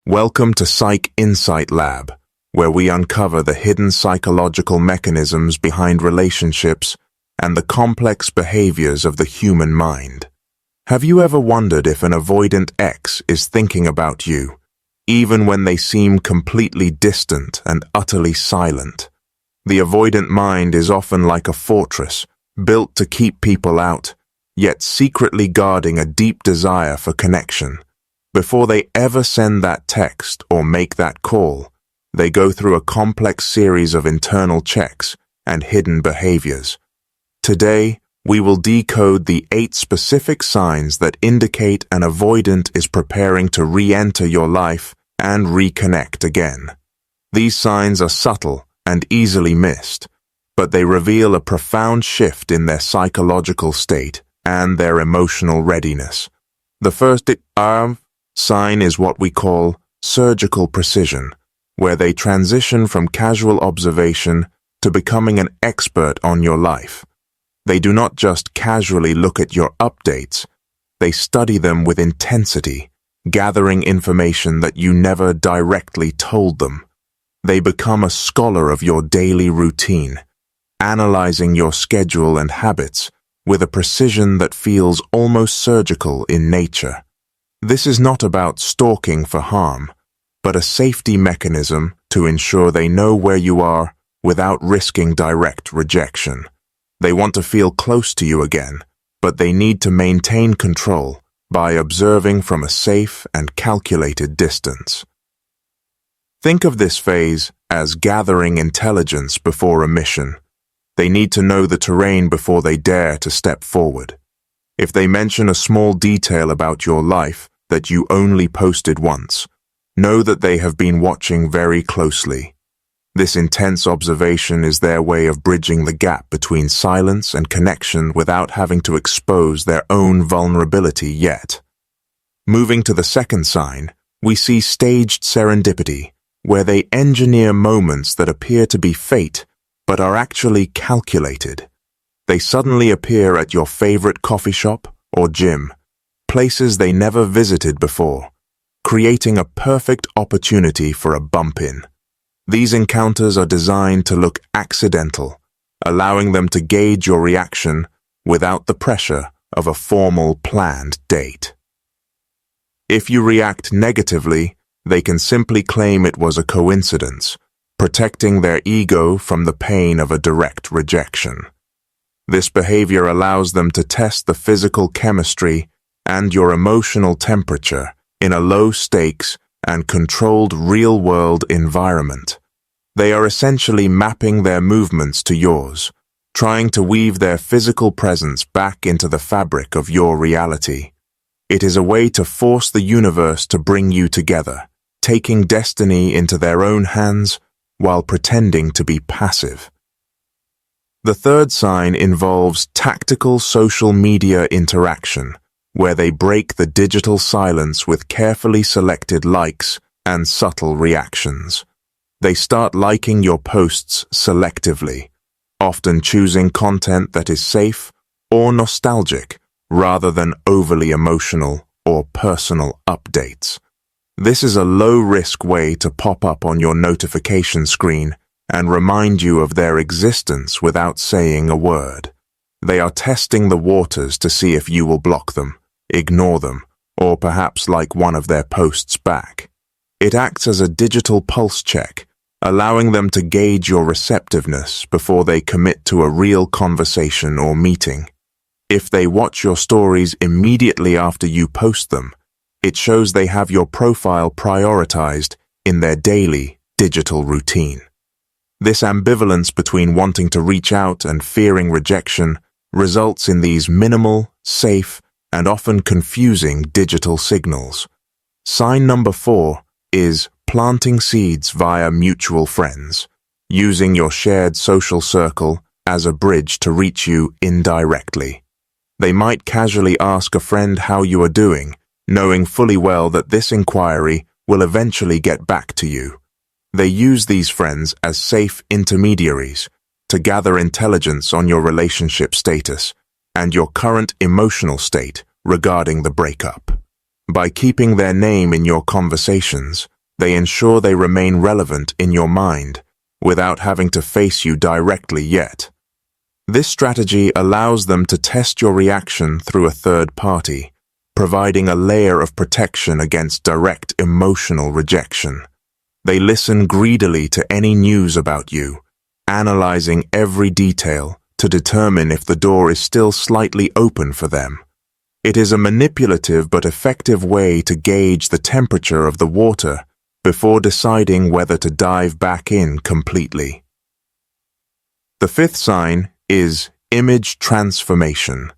Welcome to Psych Insight Lab, where we uncover the hidden psychological mechanisms behind relationships and the complex behaviors of the human mind. Have you ever wondered if an avoidant ex is thinking about you, even when they seem completely distant and utterly silent? The avoidant mind is often like a fortress, built to keep people out, yet secretly guarding a deep desire for connection. Before they ever send that text or make that call, they go through a complex series of internal checks and hidden behaviors. Today, we will decode the 8 specific signs that indicate an avoidant is preparing to re-enter your life and reconnect again. These signs are subtle and easily missed, but they reveal a profound shift in their psychological state and their emotional readiness. The first sign is what we call surgical precision, where they transition from casual observation to becoming an expert on your life. They do not just casually look at your updates, they study them with intensity, gathering information that you never directly told them. They become a scholar of your daily routine, analyzing your schedule and habits with a precision that feels almost surgical in nature. This is not about stalking for harm, but a safety mechanism to ensure they know where you are without risking direct rejection. They want to feel close to you again, but they need to maintain control by observing from a safe and calculated distance. Think of this phase as gathering intelligence before a mission. They need to know the terrain before they dare to step forward. If they mention a small detail about your life that you only posted once, know that they have been watching very closely. This intense observation is their way of bridging the gap between silence and connection without having to expose their own vulnerability yet. Moving to the second sign, we see staged serendipity, where they engineer moments that appear to be fate but are actually calculated. They suddenly appear at your favorite coffee shop or gym, places they never visited before, creating a perfect opportunity for a bump-in. These encounters are designed to look accidental, allowing them to gauge your reaction without the pressure of a formal planned date. If you react negatively, they can simply claim it was a coincidence, protecting their ego from the pain of a direct rejection. This behavior allows them to test the physical chemistry and your emotional temperature in a low-stakes and controlled real-world environment. They are essentially mapping their movements to yours, trying to weave their physical presence back into the fabric of your reality. It is a way to force the universe to bring you together, taking destiny into their own hands while pretending to be passive. The third sign involves tactical social media interaction, where they break the digital silence with carefully selected likes and subtle reactions. They start liking your posts selectively, often choosing content that is safe or nostalgic rather than overly emotional or personal updates. This is a low-risk way to pop up on your notification screen and remind you of their existence without saying a word. They are testing the waters to see if you will block them, ignore them, or perhaps like one of their posts back. It acts as a digital pulse check, allowing them to gauge your receptiveness before they commit to a real conversation or meeting. If they watch your stories immediately after you post them, it shows they have your profile prioritized in their daily digital routine. This ambivalence between wanting to reach out and fearing rejection results in these minimal, safe, and often confusing digital signals. Sign number 4 is planting seeds via mutual friends, using your shared social circle as a bridge to reach you indirectly. They might casually ask a friend how you are doing, knowing fully well that this inquiry will eventually get back to you. They use these friends as safe intermediaries to gather intelligence on your relationship status and your current emotional state regarding the breakup. By keeping their name in your conversations, they ensure they remain relevant in your mind without having to face you directly yet. This strategy allows them to test your reaction through a third party, providing a layer of protection against direct emotional rejection. They listen greedily to any news about you, analyzing every detail to determine if the door is still slightly open for them. It is a manipulative but effective way to gauge the temperature of the water before deciding whether to dive back in completely. The fifth sign is image transformation,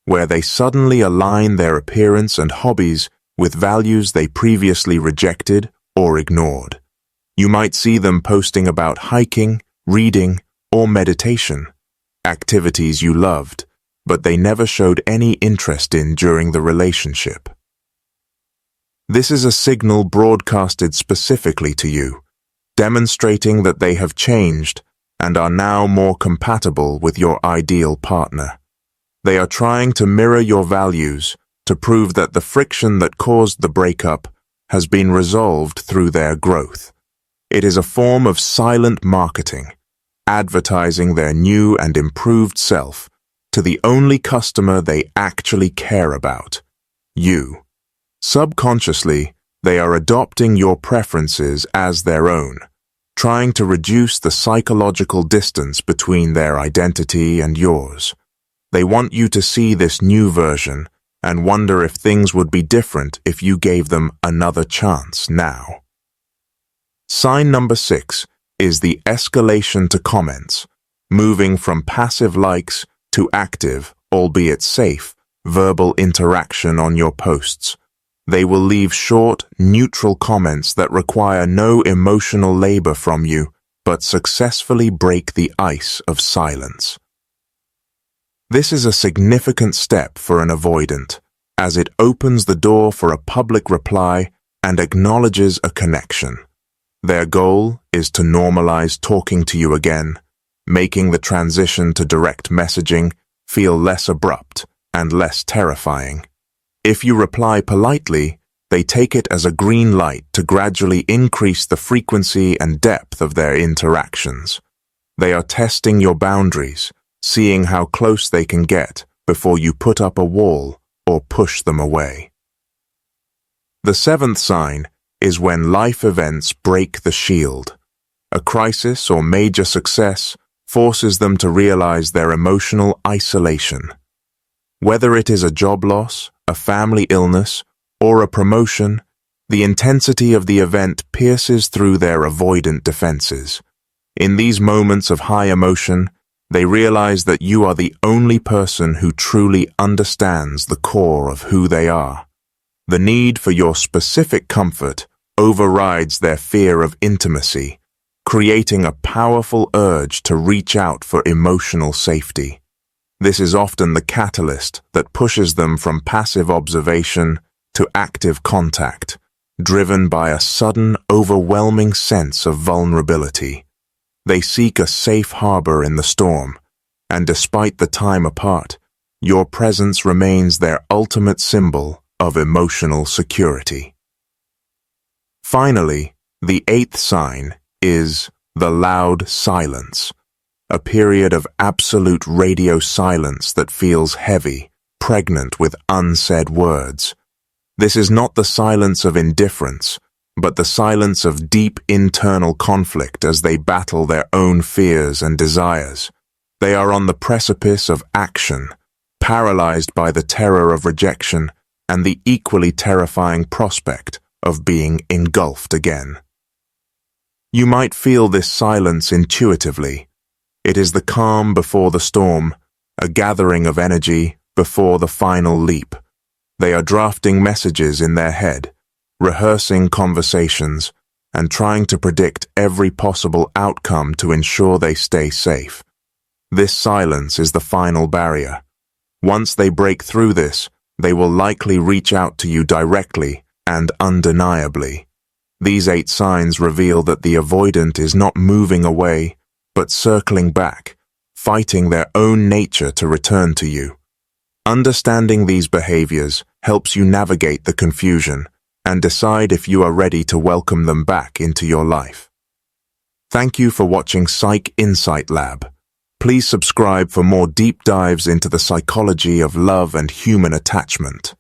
where they suddenly align their appearance and hobbies with values they previously rejected or ignored. You might see them posting about hiking, reading, or meditation, activities you loved, but they never showed any interest in during the relationship. This is a signal broadcasted specifically to you, demonstrating that they have changed and are now more compatible with your ideal partner. They are trying to mirror your values to prove that the friction that caused the breakup has been resolved through their growth. It is a form of silent marketing, advertising their new and improved self to the only customer they actually care about, you. Subconsciously, they are adopting your preferences as their own, trying to reduce the psychological distance between their identity and yours. They want you to see this new version and wonder if things would be different if you gave them another chance now. Sign number 6 is the escalation to comments, moving from passive likes to active, albeit safe, verbal interaction on your posts. They will leave short, neutral comments that require no emotional labor from you, but successfully break the ice of silence. This is a significant step for an avoidant, as it opens the door for a public reply and acknowledges a connection. Their goal is to normalize talking to you again, making the transition to direct messaging feel less abrupt and less terrifying. If you reply politely, they take it as a green light to gradually increase the frequency and depth of their interactions. They are testing your boundaries, seeing how close they can get before you put up a wall or push them away. The seventh sign is when life events break the shield. A crisis or major success forces them to realize their emotional isolation. Whether it is a job loss, a family illness, or a promotion, the intensity of the event pierces through their avoidant defenses. In these moments of high emotion, they realize that you are the only person who truly understands the core of who they are. The need for your specific comfort overrides their fear of intimacy, creating a powerful urge to reach out for emotional safety. This is often the catalyst that pushes them from passive observation to active contact, driven by a sudden, overwhelming sense of vulnerability. They seek a safe harbor in the storm, and despite the time apart, your presence remains their ultimate symbol of emotional security. Finally, the eighth sign is the loud silence. A period of absolute radio silence that feels heavy, pregnant with unsaid words. This is not the silence of indifference, but the silence of deep internal conflict as they battle their own fears and desires. They are on the precipice of action, paralyzed by the terror of rejection and the equally terrifying prospect of being engulfed again. You might feel this silence intuitively. It is the calm before the storm, a gathering of energy before the final leap. They are drafting messages in their head, rehearsing conversations, and trying to predict every possible outcome to ensure they stay safe. This silence is the final barrier. Once they break through this, they will likely reach out to you directly and undeniably. These 8 signs reveal that the avoidant is not moving away, but circling back, fighting their own nature to return to you. Understanding these behaviors helps you navigate the confusion and decide if you are ready to welcome them back into your life. Thank you for watching Psych Insight Lab. Please subscribe for more deep dives into the psychology of love and human attachment.